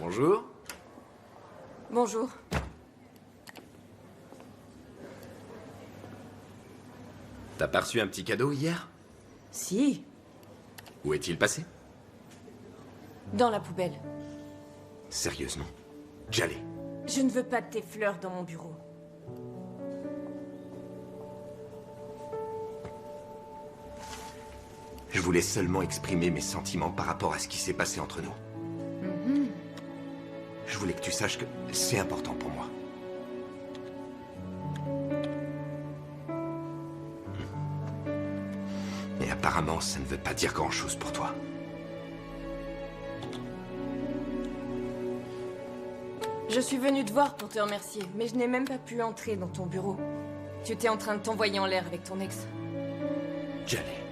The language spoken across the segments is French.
Bonjour. Bonjour. T'as pas reçu un petit cadeau hier? Si, Où est-il passé? dans la poubelle. Sérieusement. J'allais. Je ne veux pas de tes fleurs dans mon bureau. Je voulais seulement exprimer mes sentiments par rapport à ce qui s'est passé entre nous. Je voulais que tu saches que c'est important pour moi. Mais apparemment, ça ne veut pas dire grand-chose pour toi. Je suis venue te voir pour te remercier, mais je n'ai même pas pu entrer dans ton bureau. Tu étais en train de t'envoyer en l'air avec ton ex. J'allais.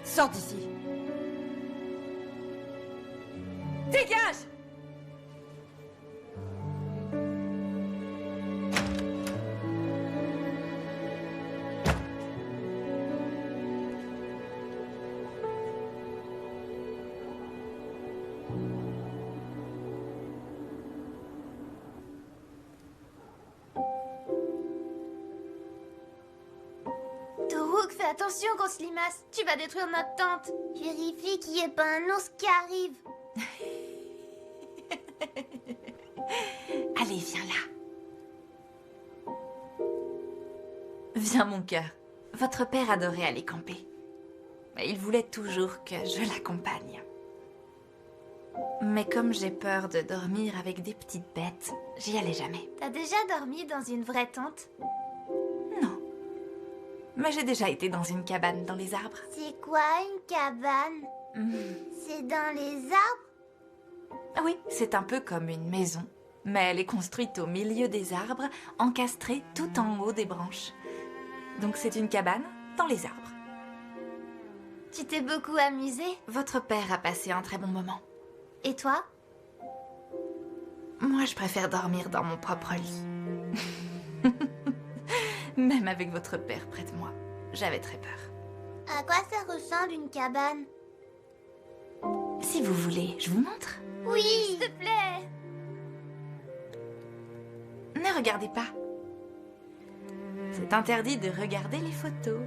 Sors d'ici. Dégage! Tourouk, fais attention, grosse limace. Tu vas détruire notre tente. Vérifie qu'il n'y ait pas un ours qui arrive. Allez, viens là. Viens, mon cœur. Votre père adorait aller camper. Mais il voulait toujours que je l'accompagne. Mais comme j'ai peur de dormir avec des petites bêtes, j'y allais jamais. T'as déjà dormi dans une vraie tente? Non. Mais j'ai déjà été dans une cabane dans les arbres. C'est quoi une cabane? C'est dans les arbres? Ah oui, c'est un peu comme une maison. Mais elle est construite au milieu des arbres, encastrée tout en haut des branches. Donc c'est une cabane dans les arbres. Tu t'es beaucoup amusé? Votre père a passé un très bon moment. Et toi? Moi, je préfère dormir dans mon propre lit. Même avec votre père près de moi, j'avais très peur. À quoi ça ressemble une cabane? Si vous voulez, je vous montre. Oui, s'il te plaît. Ne regardez pas. C'est interdit de regarder les photos.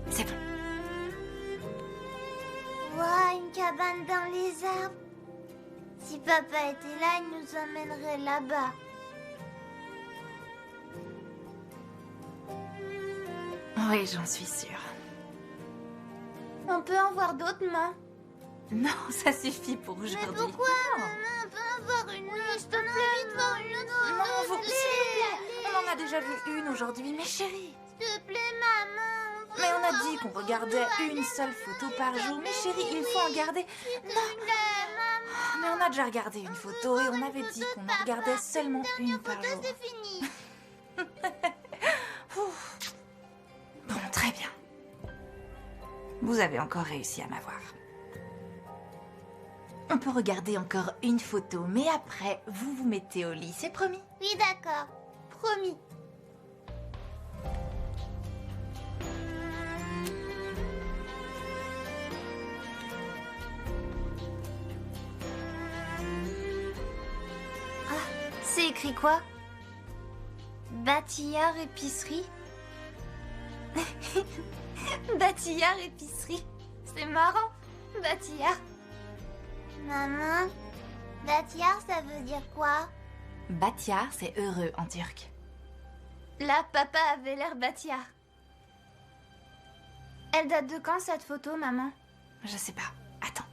C'est bon. Ouah, une cabane dans les arbres. Si papa était là, il nous emmènerait là-bas. Oui, j'en suis sûre. On peut en voir d'autres, maman? Non, ça suffit pour aujourd'hui. Mais pourquoi, maman? On peut en voir une autre. S'il te plaît, envie de voir une autre. Non, s'il vous plaît. On en a déjà vu une aujourd'hui, mais chérie. S'il te plaît, maman. Mais on a dit qu'on regardait une seule photo par jour. Mais chérie, il faut en garder... Non. Mais on a déjà regardé une photo et on avait dit qu'on en regardait seulement une par jour. C'est fini. Ouf. Bon, très bien. Vous avez encore réussi à m'avoir. On peut regarder encore une photo, mais après, vous vous mettez au lit, c'est promis? Oui, d'accord. Promis. Ah, c'est écrit quoi? Bâtillard épicerie? Bâtillard épicerie. C'est marrant. Bâtillard. Maman, Bâtillard, ça veut dire quoi? Bâtillard, c'est heureux en turc. Là, papa avait l'air bâtillard. Elle date de quand, cette photo, maman? Je sais pas. Attends.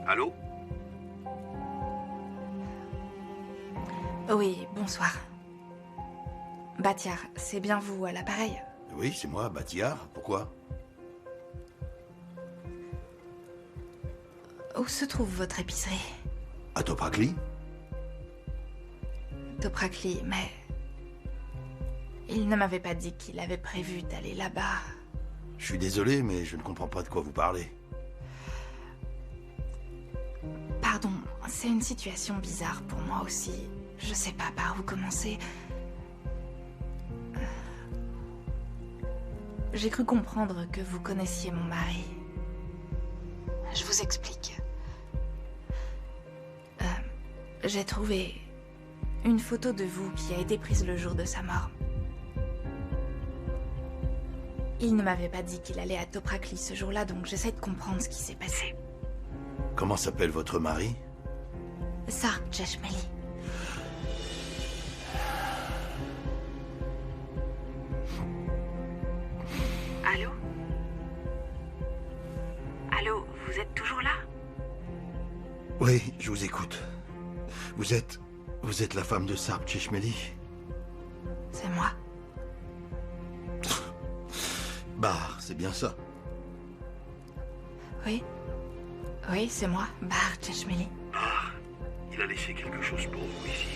Allô? Oui, bonsoir. Batiar, c'est bien vous à l'appareil? Oui, c'est moi, Batiar. Pourquoi? Où se trouve votre épicerie? À Toprakli? Toprakli, mais... Il ne m'avait pas dit qu'il avait prévu d'aller là-bas. Je suis désolé, mais je ne comprends pas de quoi vous parlez. Pardon, c'est une situation bizarre pour moi aussi. Je sais pas par où commencer. J'ai cru comprendre que vous connaissiez mon mari. Je vous explique. J'ai trouvé une photo de vous qui a été prise le jour de sa mort. Il ne m'avait pas dit qu'il allait à Toprakli ce jour-là, donc j'essaie de comprendre ce qui s'est passé. Comment s'appelle votre mari? Sarp Cheshmeli. Allô? Allô, vous êtes toujours là? Oui, je vous écoute. Vous êtes la femme de Sarp Cheshmeli? C'est moi. Bah, c'est bien ça. Oui. Oui, c'est moi, Bahar Cheshmeli. Il a laissé quelque chose pour vous ici.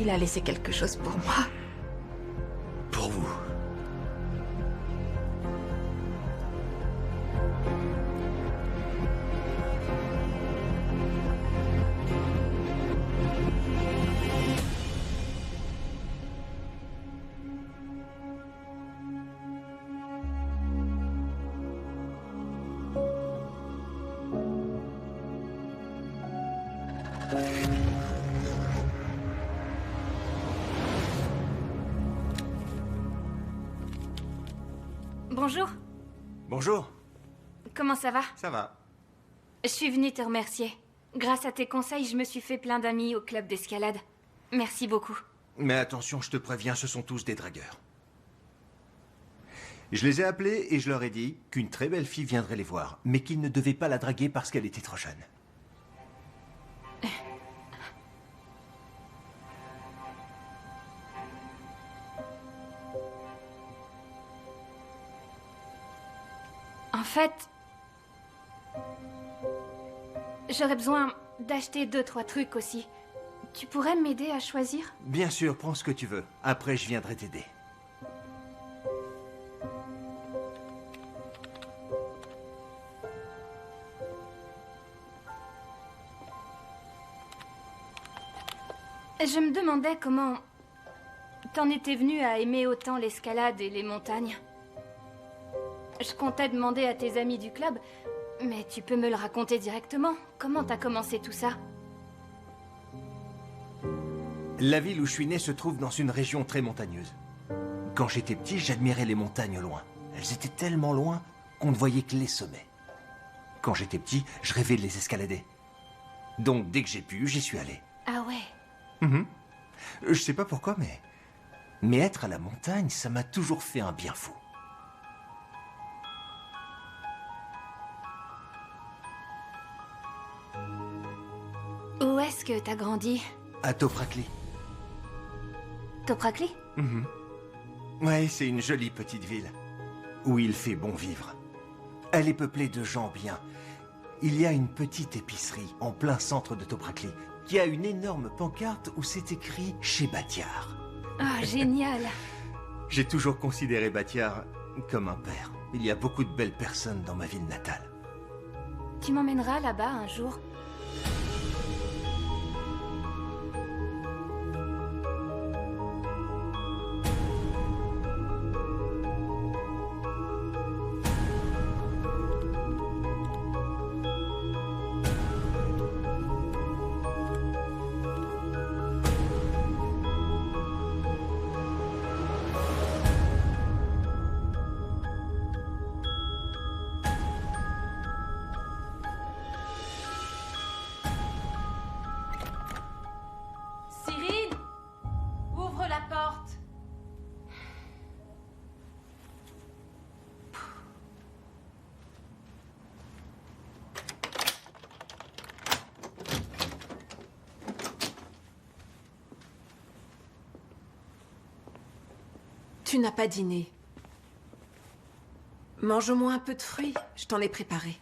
Il a laissé quelque chose pour moi. Pour vous. Bonjour. Bonjour. Comment ça va? Ça va. Je suis venue te remercier. Grâce à tes conseils, je me suis fait plein d'amis au club d'escalade. Merci beaucoup. Mais attention, je te préviens, ce sont tous des dragueurs. Je les ai appelés et je leur ai dit qu'une très belle fille viendrait les voir, mais qu'ils ne devaient pas la draguer parce qu'elle était trop jeune. En fait, j'aurais besoin d'acheter 2-3 trucs aussi. Tu pourrais m'aider à choisir? Bien sûr, prends ce que tu veux. Après, je viendrai t'aider. Je me demandais comment t'en étais venu à aimer autant l'escalade et les montagnes. Je comptais demander à tes amis du club, mais tu peux me le raconter directement. Comment t'as commencé tout ça? La ville où je suis né se trouve dans une région très montagneuse. Quand j'étais petit, j'admirais les montagnes au loin. Elles étaient tellement loin qu'on ne voyait que les sommets. Quand j'étais petit, je rêvais de les escalader. Donc dès que j'ai pu, j'y suis allé. Ah ouais. Je sais pas pourquoi, mais être à la montagne, ça m'a toujours fait un bien fou. Où est-ce que t'as grandi? À Toprakli. Toprakli? Ouais, c'est une jolie petite ville où il fait bon vivre. Elle est peuplée de gens bien. Il y a une petite épicerie en plein centre de Toprakli qui a une énorme pancarte où c'est écrit chez Batiar. Ah, génial. J'ai toujours considéré Batiar comme un père. Il y a beaucoup de belles personnes dans ma ville natale. Tu m'emmèneras là-bas un jour? Tu n'as pas dîné. Mange au moins un peu de fruits, je t'en ai préparé.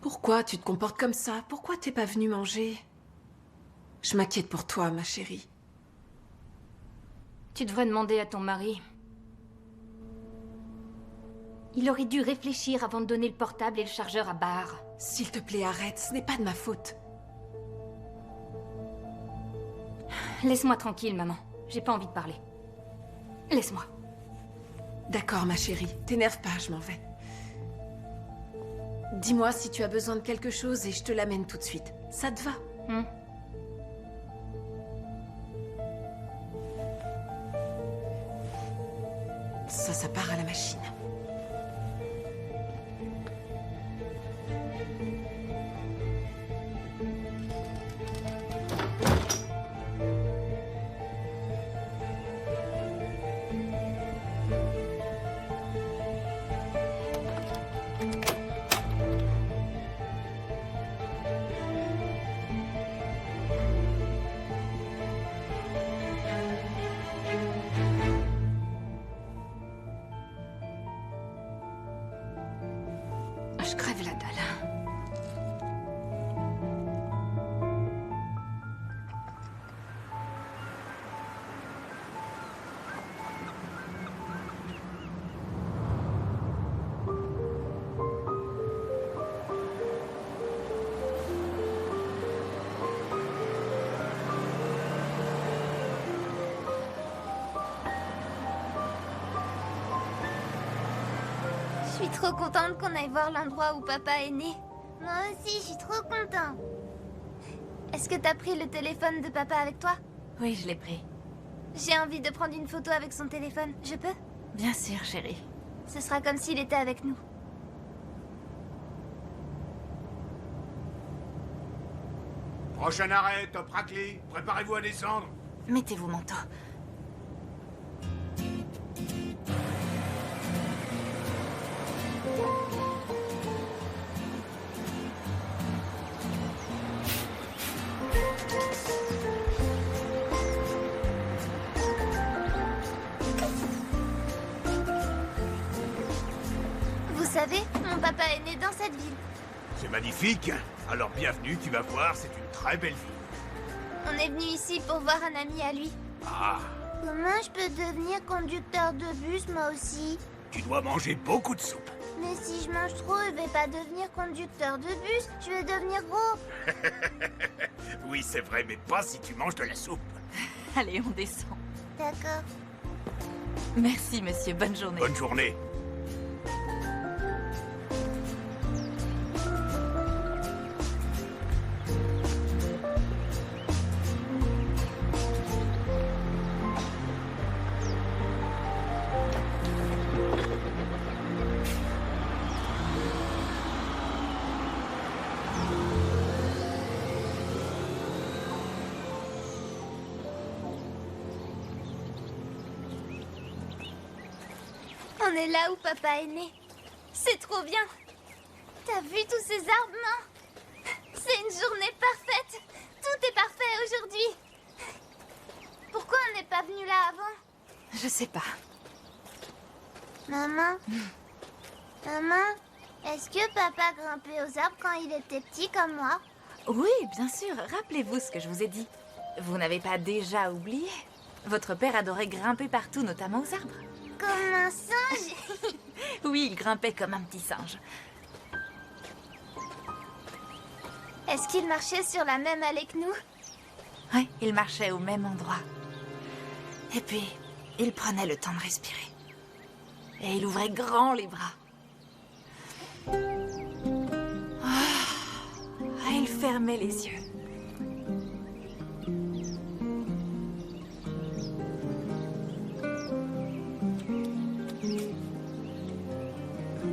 Pourquoi tu te comportes comme ça? Pourquoi t'es pas venue manger? Je m'inquiète pour toi, ma chérie. Tu devrais demander à ton mari. Il aurait dû réfléchir avant de donner le portable et le chargeur à Bahar. S'il te plaît, arrête, ce n'est pas de ma faute. Laisse-moi tranquille, maman. J'ai pas envie de parler. Laisse-moi. D'accord, ma chérie, t'énerve pas, je m'en vais. Dis-moi si tu as besoin de quelque chose et je te l'amène tout de suite. Ça te va? Ça part à la machine. Je crève la dalle. Je suis trop contente qu'on aille voir l'endroit où papa est né. Moi aussi, je suis trop contente. Est-ce que t'as pris le téléphone de papa avec toi? Oui, je l'ai pris. J'ai envie de prendre une photo avec son téléphone. Je peux? Bien sûr, chérie. Ce sera comme s'il était avec nous. Prochain arrêt, Top Rackley. Préparez-vous à descendre. Mettez-vous manteau. Vous savez, mon papa est né dans cette ville. C'est magnifique. Alors bienvenue, tu vas voir, c'est une très belle ville. On est venu ici pour voir un ami à lui. Ah, Comment je peux devenir conducteur de bus, moi aussi? tu dois manger beaucoup de soupe. Mais si je mange trop, je vais pas devenir conducteur de bus. Je vais devenir gros. Oui, c'est vrai, mais pas si tu manges de la soupe. Allez, on descend. D'accord. Merci, monsieur. Bonne journée. Bonne journée. On est là où papa est né. C'est trop bien. T'as vu tous ces arbres, non? C'est une journée parfaite. Tout est parfait aujourd'hui. Pourquoi on n'est pas venu là avant? Je sais pas. Maman? Maman? Est-ce que papa grimpait aux arbres quand il était petit comme moi? Oui, bien sûr. Rappelez-vous ce que je vous ai dit. Vous n'avez pas déjà oublié? Votre père adorait grimper partout, notamment aux arbres. Comme un singe? Oui, il grimpait comme un petit singe. Est-ce qu'il marchait sur la même allée que nous? Oui, il marchait au même endroit. Et puis, il prenait le temps de respirer. Et il ouvrait grand les bras. Ah, il fermait les yeux.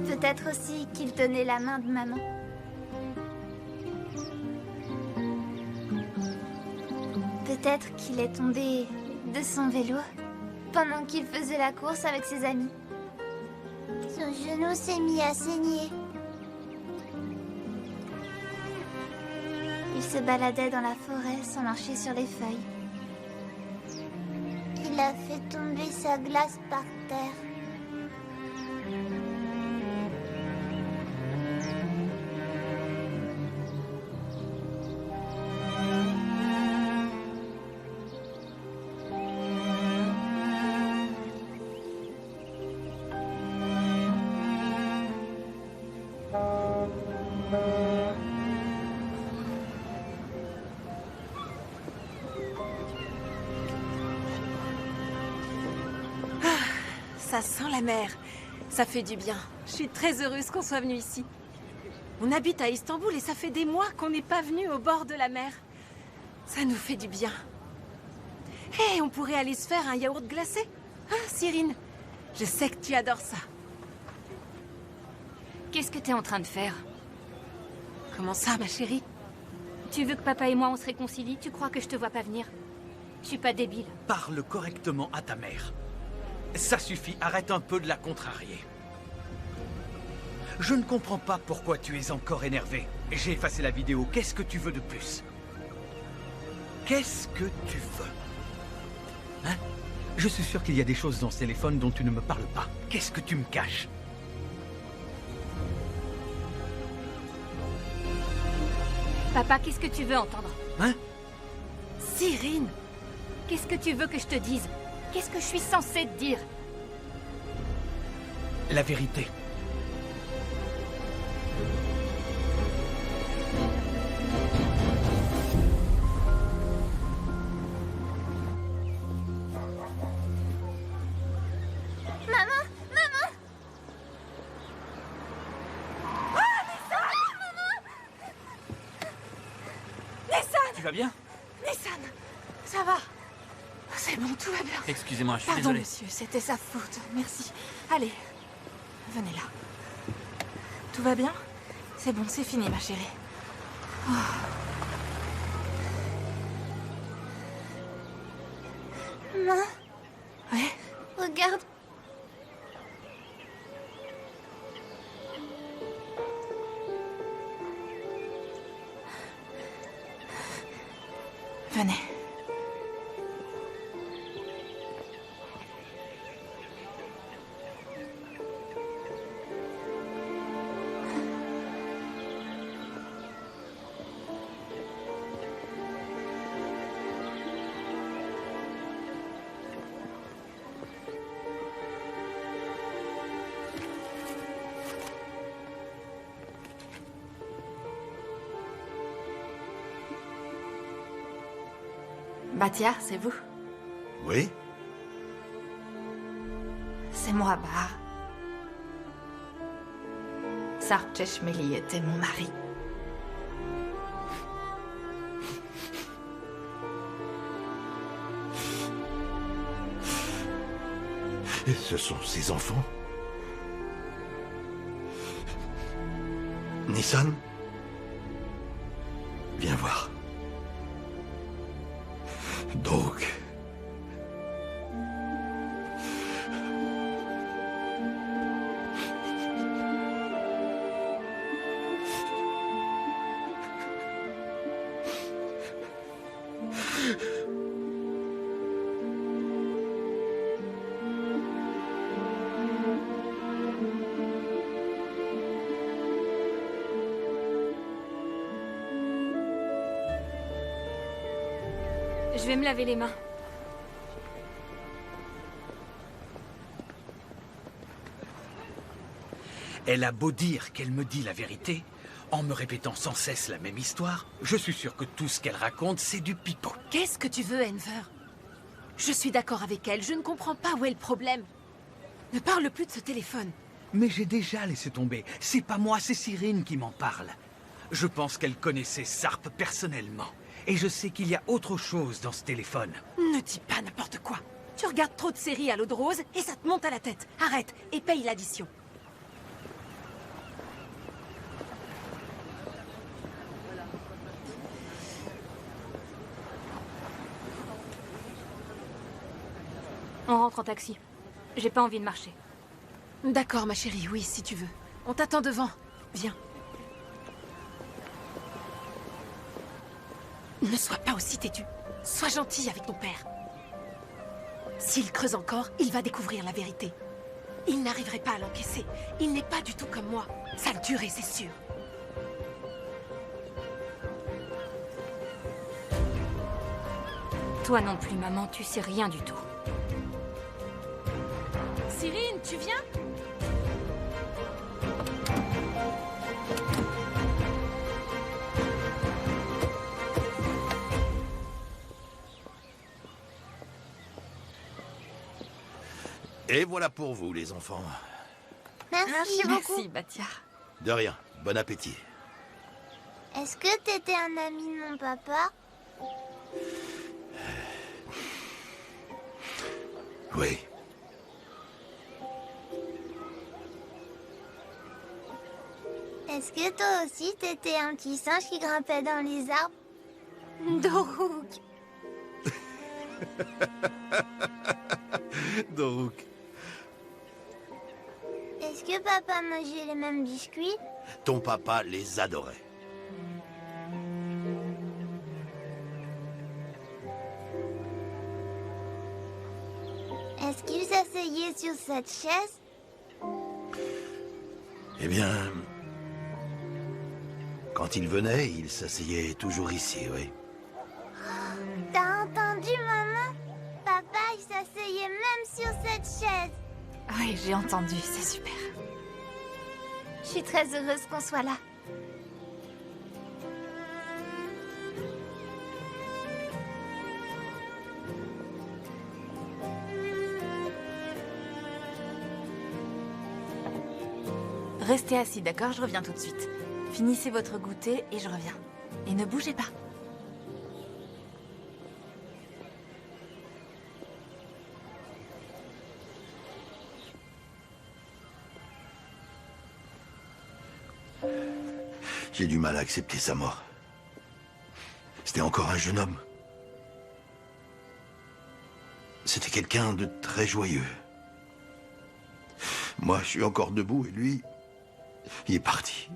Peut-être aussi qu'il tenait la main de maman. Peut-être qu'il est tombé de son vélo pendant qu'il faisait la course avec ses amis. Son genou s'est mis à saigner. Il se baladait dans la forêt sans marcher sur les feuilles. Il a fait tomber sa glace par terre. Ça sent la mer. Ça fait du bien. Je suis très heureuse qu'on soit venu ici. On habite à Istanbul et ça fait des mois qu'on n'est pas venu au bord de la mer. Ça nous fait du bien. Hé, on pourrait aller se faire un yaourt glacé. Hein, Cyrine? Je sais que tu adores ça. Qu'est-ce que t'es en train de faire? Comment ça, ma chérie? Tu veux que papa et moi on se réconcilie? Tu crois que je te vois pas venir? Je suis pas débile. Parle correctement à ta mère. Ça suffit, arrête un peu de la contrarier. Je ne comprends pas pourquoi tu es encore énervé. J'ai effacé la vidéo, qu'est-ce que tu veux de plus? Qu'est-ce que tu veux? Hein? Je suis sûr qu'il y a des choses dans ce téléphone dont tu ne me parles pas. Qu'est-ce que tu me caches? Papa, qu'est-ce que tu veux entendre? Hein? Cyrine! Qu'est-ce que tu veux que je te dise? Qu'est-ce que je suis censée te dire? La vérité. Maman! Maman! Tu vas bien? Nissan! Ça va? C'est bon, tout va bien. Excusez-moi, je suis Pardon, désolé. monsieur, c'était sa faute. Merci. Allez, venez là. Tout va bien? C'est bon, c'est fini, ma chérie. Maman, Ouais? regarde. Venez. Batia, c'est vous? Oui? C'est moi, Bahar. Sarp Cheshmeli était mon mari. Et ce sont ses enfants? Nissan? Viens voir. Donc... Je vais me laver les mains. Elle a beau dire qu'elle me dit la vérité, en me répétant sans cesse la même histoire, je suis sûr que tout ce qu'elle raconte, c'est du pipeau. Qu'est-ce que tu veux, Enver? Je suis d'accord avec elle, je ne comprends pas où est le problème. Ne parle plus de ce téléphone. Mais j'ai déjà laissé tomber. C'est pas moi, c'est Cyrine qui m'en parle. Je pense qu'elle connaissait Sarp personnellement. Et je sais qu'il y a autre chose dans ce téléphone. Ne dis pas n'importe quoi. Tu regardes trop de séries à l'eau de rose et ça te monte à la tête. Arrête et paye l'addition. On rentre en taxi. J'ai pas envie de marcher. D'accord, ma chérie, oui, si tu veux. On t'attend devant. Viens. Ne sois pas aussi têtu. Sois gentille avec ton père. S'il creuse encore, il va découvrir la vérité. Il n'arriverait pas à l'encaisser. Il n'est pas du tout comme moi. Ça le tuerait, c'est sûr. Toi non plus, maman, tu sais rien du tout. Cyrine, tu viens? Et voilà pour vous, les enfants. Merci beaucoup. Merci, Batia. De rien. Bon appétit. Est-ce que t'étais un ami de mon papa? Oui. Est-ce que toi aussi t'étais un petit singe qui grimpait dans les arbres? Doruk. Donc, Est-ce que papa mangeait les mêmes biscuits? ton papa les adorait. Est-ce qu'il s'asseyait sur cette chaise? Eh bien, quand il venait, il s'asseyait toujours ici, oui. T'as entendu, maman? Papa, il s'asseyait même sur cette chaise. Oui, j'ai entendu, c'est super. Je suis très heureuse qu'on soit là. Restez assis, d'accord? Je reviens tout de suite. Finissez votre goûter et je reviens. Et ne bougez pas. J'ai du mal à accepter sa mort. C'était encore un jeune homme. C'était quelqu'un de très joyeux. Moi, je suis encore debout et lui, il est parti.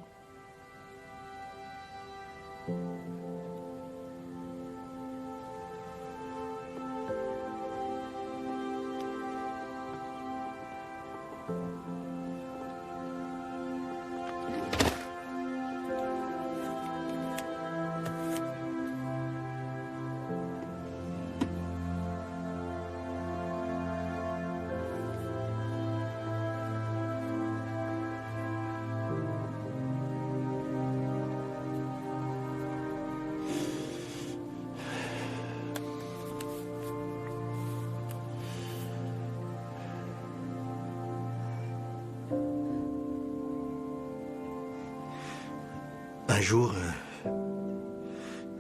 Un jour,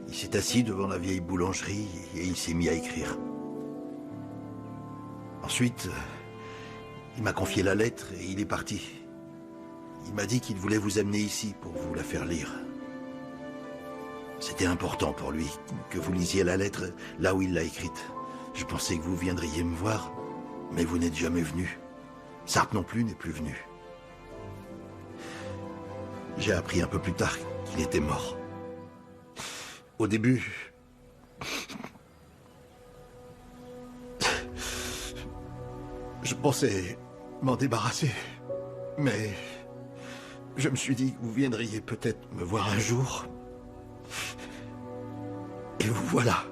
il s'est assis devant la vieille boulangerie et il s'est mis à écrire. Ensuite, il m'a confié la lettre et il est parti. Il m'a dit qu'il voulait vous amener ici pour vous la faire lire. C'était important pour lui que vous lisiez la lettre là où il l'a écrite. Je pensais que vous viendriez me voir, mais vous n'êtes jamais venu. Sarp non plus n'est plus venu. J'ai appris un peu plus tard qu'il était mort. Au début, je pensais m'en débarrasser, mais je me suis dit que vous viendriez peut-être me voir un jour. Et vous voilà.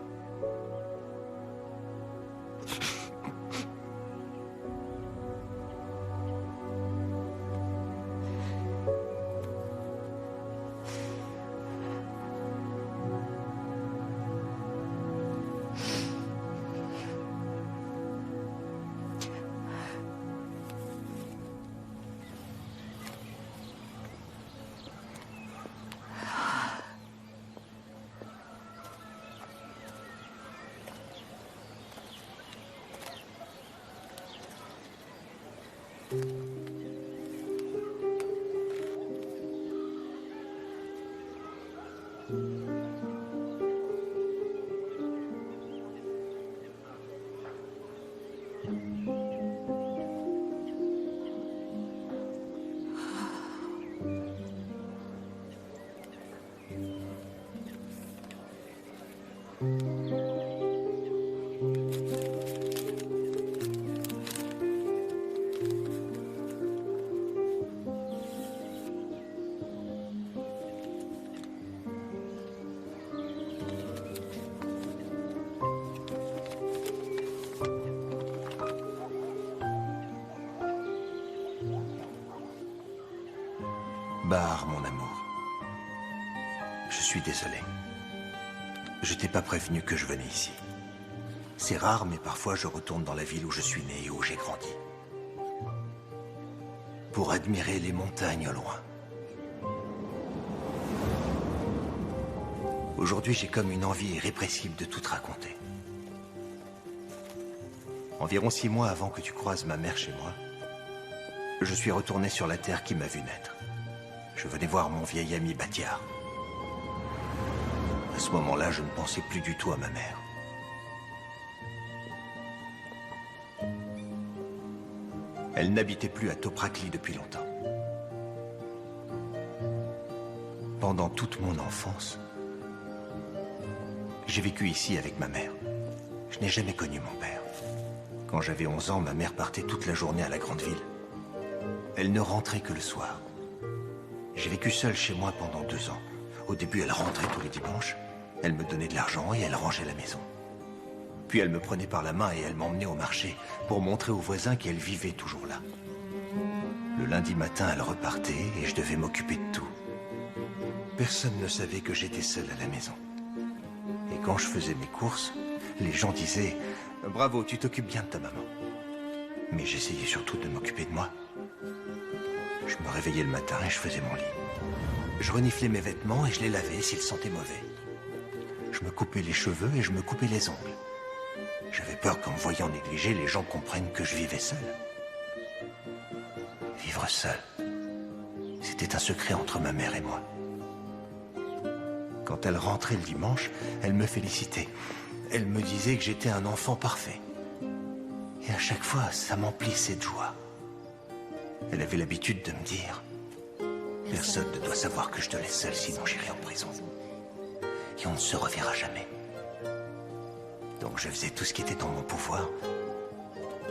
Bahar, mon amour. Je suis désolé. Je t'ai pas prévenu que je venais ici. C'est rare, mais parfois je retourne dans la ville où je suis né et où j'ai grandi. Pour admirer les montagnes au loin. Aujourd'hui, j'ai comme une envie irrépressible de tout te raconter. Environ 6 mois avant que tu croises ma mère chez moi, je suis retourné sur la terre qui m'a vu naître. Je venais voir mon vieil ami Batiar. À ce moment-là, je ne pensais plus du tout à ma mère. Elle n'habitait plus à Toprakli depuis longtemps. Pendant toute mon enfance, j'ai vécu ici avec ma mère. Je n'ai jamais connu mon père. Quand j'avais 11 ans, ma mère partait toute la journée à la grande ville. Elle ne rentrait que le soir. J'ai vécu seul chez moi pendant 2 ans. Au début, elle rentrait tous les dimanches. Elle me donnait de l'argent et elle rangeait la maison. Puis elle me prenait par la main et elle m'emmenait au marché pour montrer aux voisins qu'elle vivait toujours là. Le lundi matin, elle repartait et je devais m'occuper de tout. Personne ne savait que j'étais seul à la maison. Et quand je faisais mes courses, les gens disaient « Bravo, tu t'occupes bien de ta maman ». Mais j'essayais surtout de m'occuper de moi. Je me réveillais le matin et je faisais mon lit. Je reniflais mes vêtements et je les lavais s'ils sentaient mauvais. Je me coupais les cheveux et je me coupais les ongles. J'avais peur qu'en me voyant négligé, les gens comprennent que je vivais seul. Vivre seul, c'était un secret entre ma mère et moi. Quand elle rentrait le dimanche, elle me félicitait. Elle me disait que j'étais un enfant parfait. Et à chaque fois, ça m'emplissait de joie. Elle avait l'habitude de me dire « Personne ne doit savoir que je te laisse seul, sinon j'irai en prison. Et on ne se reverra jamais. » Donc je faisais tout ce qui était en mon pouvoir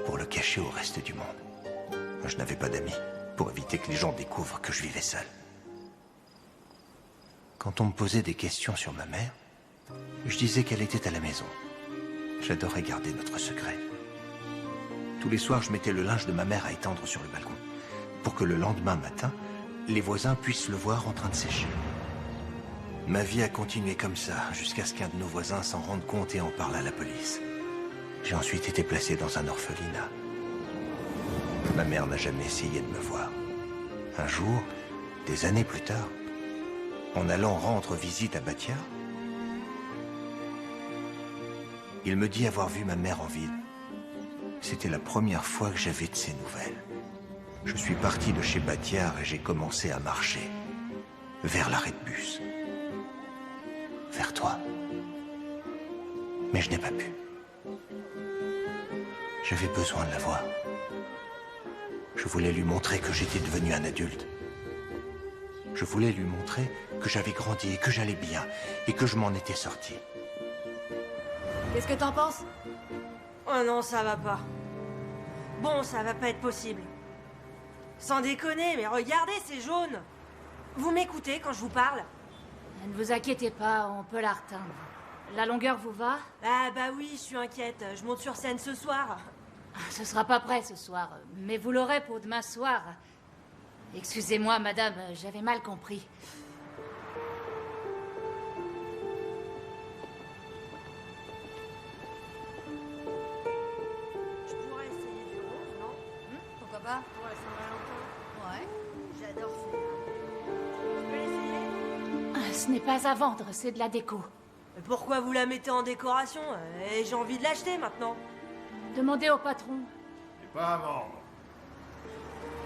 pour le cacher au reste du monde. Je n'avais pas d'amis pour éviter que les gens découvrent que je vivais seul. Quand on me posait des questions sur ma mère, je disais qu'elle était à la maison. J'adorais garder notre secret. Tous les soirs, je mettais le linge de ma mère à étendre sur le balcon pour que le lendemain matin, les voisins puissent le voir en train de sécher. Ma vie a continué comme ça, jusqu'à ce qu'un de nos voisins s'en rende compte et en parle à la police. J'ai ensuite été placé dans un orphelinat. Ma mère n'a jamais essayé de me voir. Un jour, des années plus tard, en allant rendre visite à Batiar, il me dit avoir vu ma mère en ville. C'était la première fois que j'avais de ses nouvelles. Je suis parti de chez Batiar et j'ai commencé à marcher vers l'arrêt de bus. Vers toi. Mais je n'ai pas pu. J'avais besoin de la voir. Je voulais lui montrer que j'étais devenu un adulte. Je voulais lui montrer que j'avais grandi et que j'allais bien et que je m'en étais sorti. Qu'est-ce que t'en penses? Oh non, ça va pas. Bon, ça va pas être possible. Sans déconner, mais regardez, c'est jaune. Vous m'écoutez quand je vous parle? Ne vous inquiétez pas, on peut la reteindre. La longueur vous va? Ah bah oui, je suis inquiète. Je monte sur scène ce soir. Ce sera pas prêt ce soir, mais vous l'aurez pour demain soir. Excusez-moi, madame, j'avais mal compris. Je pourrais essayer du rose, non? Pourquoi pas? Pour la Saint-Valentin. Ouais. J'adore ça. Je peux l'essayer? Ce n'est pas à vendre, c'est de la déco. Mais pourquoi vous la mettez en décoration? Et j'ai envie de l'acheter maintenant. Demandez au patron. C'est pas à vendre.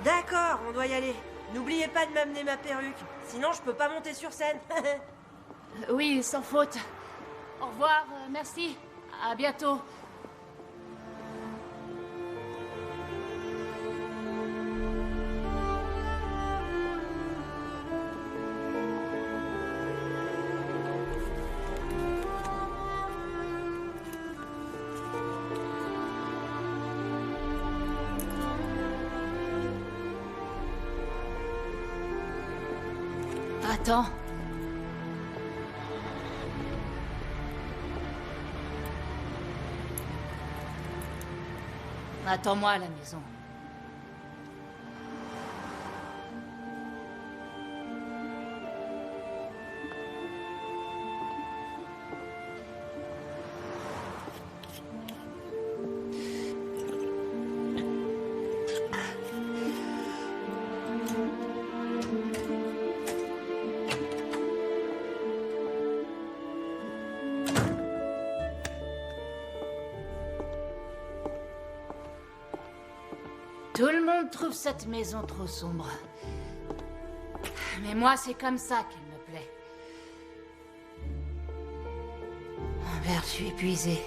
D'accord, on doit y aller. N'oubliez pas de m'amener ma perruque, sinon je peux pas monter sur scène. Oui, sans faute. Au revoir, merci. À bientôt. Attends. Attends-moi à la maison. Tout le monde trouve cette maison trop sombre. Mais moi, c'est comme ça qu'elle me plaît. Merde, je suis épuisée.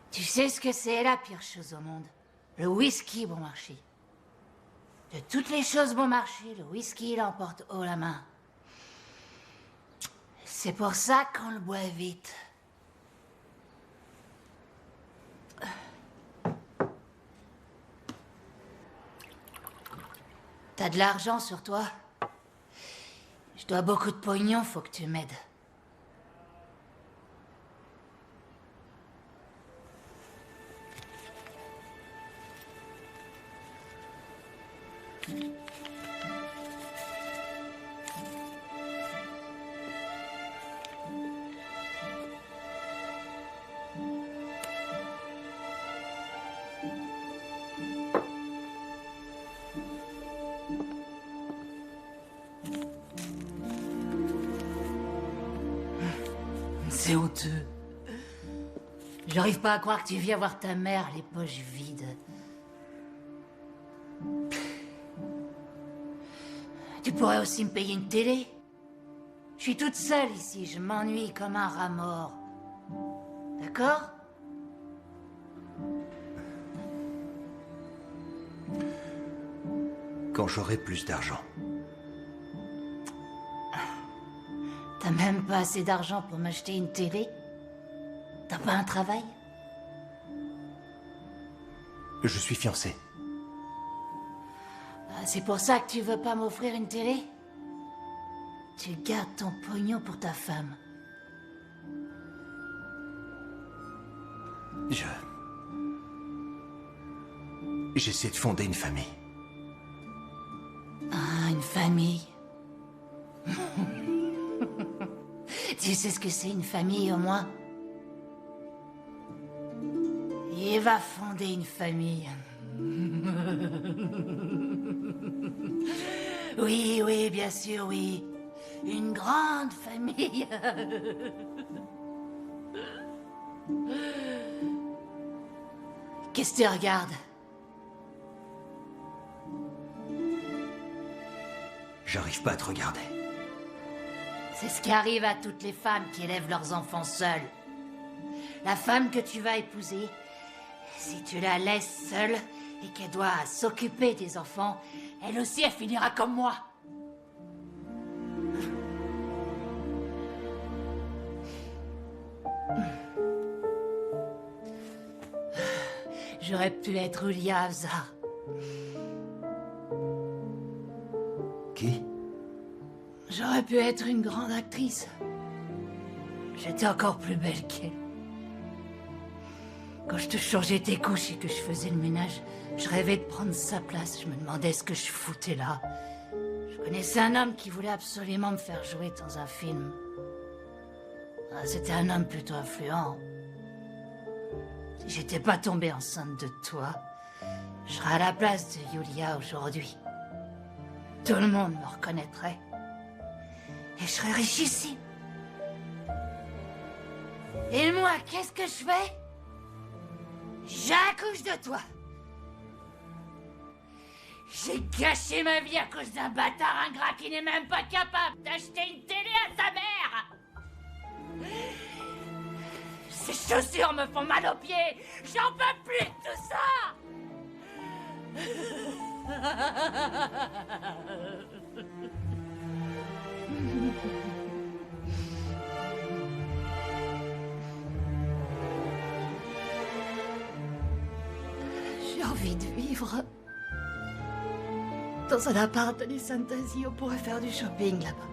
Tu sais ce que c'est la pire chose au monde? Le whisky bon marché. De toutes les choses bon marché, le whisky l'emporte haut la main. C'est pour ça qu'on le boit vite. T'as de l'argent sur toi? Je dois beaucoup de pognon, faut que tu m'aides. C'est honteux. J'arrive pas à croire que tu viens voir ta mère les poches vides. Tu pourrais aussi me payer une télé. Je suis toute seule ici, je m'ennuie comme un rat mort. D'accord? Quand j'aurai plus d'argent. T'as même pas assez d'argent pour m'acheter une télé? T'as pas un travail? Je suis fiancé. C'est pour ça que tu veux pas m'offrir une télé? Tu gardes ton pognon pour ta femme. J'essaie de fonder une famille. Ah, une famille. Tu sais ce que c'est une famille au moins? Il va fonder une famille. Oui, oui, bien sûr, oui. Une grande famille. Qu'est-ce que tu regardes? J'arrive pas à te regarder. C'est ce qui arrive à toutes les femmes qui élèvent leurs enfants seules. La femme que tu vas épouser, si tu la laisses seule et qu'elle doit s'occuper des enfants, elle aussi, elle finira comme moi. J'aurais pu être Ulia Avzar. Qui? J'aurais pu être une grande actrice. J'étais encore plus belle qu'elle. Quand je te changeais tes couches et que je faisais le ménage, je rêvais de prendre sa place. Je me demandais ce que je foutais là. Je connaissais un homme qui voulait absolument me faire jouer dans un film. C'était un homme plutôt influent. Si j'étais pas tombée enceinte de toi, je serais à la place de Yulia aujourd'hui. Tout le monde me reconnaîtrait. Et je serais richissime. Et moi, qu'est-ce que je fais? J'accouche de toi. J'ai gâché ma vie à cause d'un bâtard ingrat qui n'est même pas capable d'acheter une télé à sa mère. Ces chaussures me font mal aux pieds. J'en peux plus de tout ça. J'ai envie de vivre dans un appart de Sant'Asie. On pourrait faire du shopping là-bas.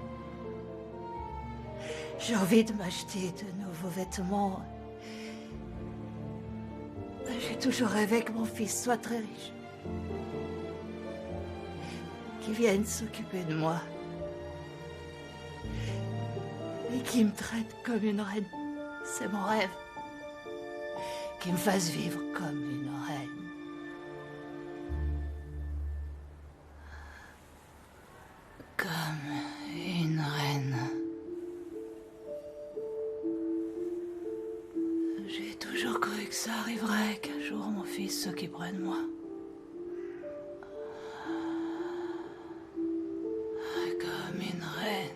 J'ai envie de m'acheter de nouveaux vêtements. J'ai toujours rêvé que mon fils soit très riche. Qu'il vienne s'occuper de moi. et qui me traite comme une reine. C'est mon rêve. Qui me fasse vivre comme une reine. Comme une reine. J'ai toujours cru que ça arriverait, qu'un jour mon fils s'occuperait de moi. Comme une reine.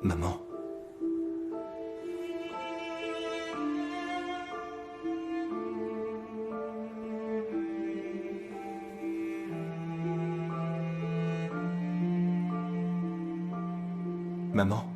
Maman. Maman.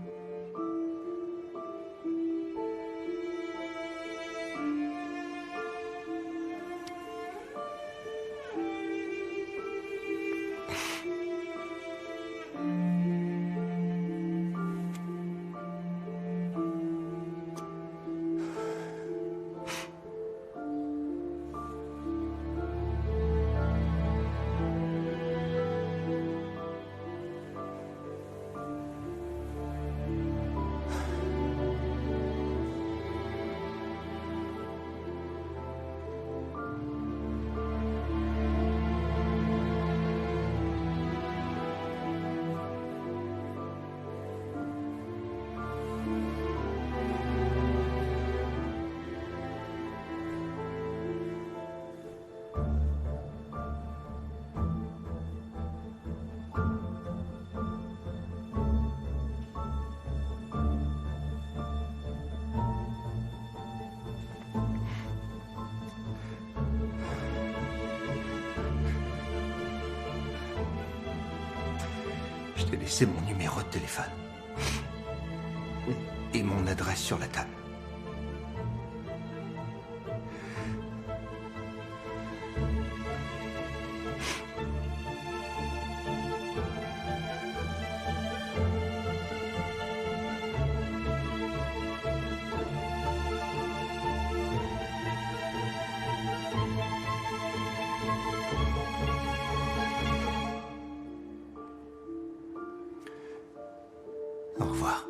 Je t'ai laissé mon numéro de téléphone. Et mon adresse sur la table. Au revoir.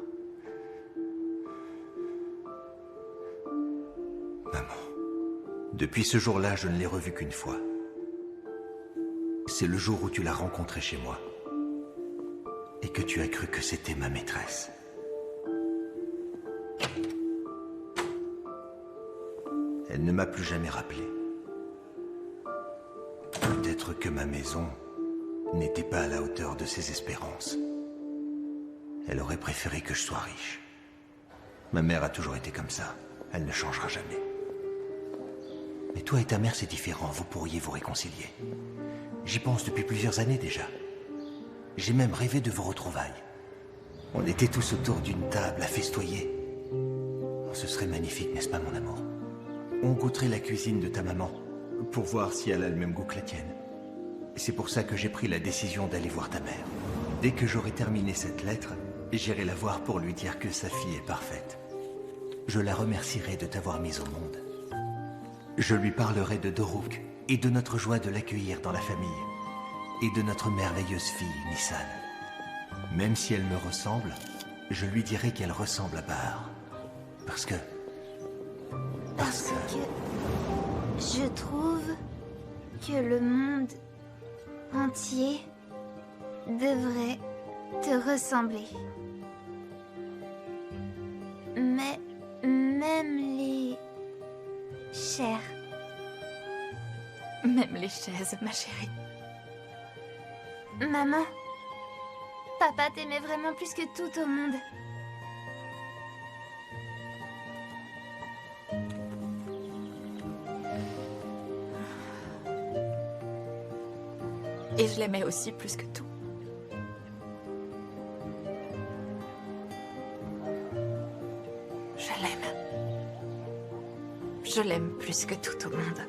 Maman. Depuis ce jour-là, je ne l'ai revue qu'une fois. C'est le jour où tu l'as rencontrée chez moi. Et que tu as cru que c'était ma maîtresse. Elle ne m'a plus jamais rappelé. Peut-être que ma maison n'était pas à la hauteur de ses espérances. Elle aurait préféré que je sois riche. Ma mère a toujours été comme ça. Elle ne changera jamais. Mais toi et ta mère, c'est différent. Vous pourriez vous réconcilier. J'y pense depuis plusieurs années déjà. J'ai même rêvé de vos retrouvailles. On était tous autour d'une table à festoyer. Oh, ce serait magnifique, n'est-ce pas, mon amour? On goûterait la cuisine de ta maman pour voir si elle a le même goût que la tienne. C'est pour ça que j'ai pris la décision d'aller voir ta mère. Dès que j'aurai terminé cette lettre, j'irai la voir pour lui dire que sa fille est parfaite. Je la remercierai de t'avoir mise au monde. Je lui parlerai de Doruk et de notre joie de l'accueillir dans la famille et de notre merveilleuse fille, Nissan. Même si elle me ressemble, je lui dirai qu'elle ressemble à Bahar. Parce que je trouve que le monde entier devrait te ressembler. Mais même les chairs. Même les chaises, ma chérie. Maman, papa t'aimait vraiment plus que tout au monde. Et je l'aimais aussi plus que tout. Je l'aime. Je l'aime plus que tout au monde.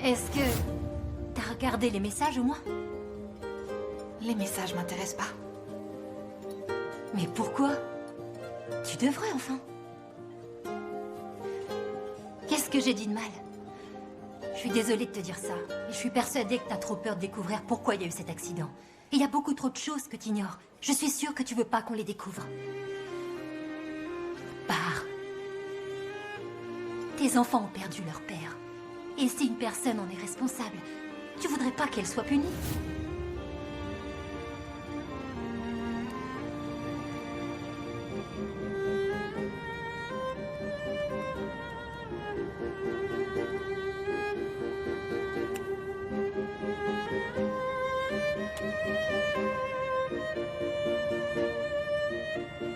Est-ce que t'as regardé les messages au moins? Les messages m'intéressent pas. Mais pourquoi? Tu devrais enfin. Qu'est-ce que j'ai dit de mal? Je suis désolée de te dire ça, mais je suis persuadée que t'as trop peur de découvrir pourquoi il y a eu cet accident. Et il y a beaucoup trop de choses que t'ignores. Je suis sûre que tu veux pas qu'on les découvre. Pars. Tes enfants ont perdu leur père. Et si une personne en est responsable, tu voudrais pas qu'elle soit punie?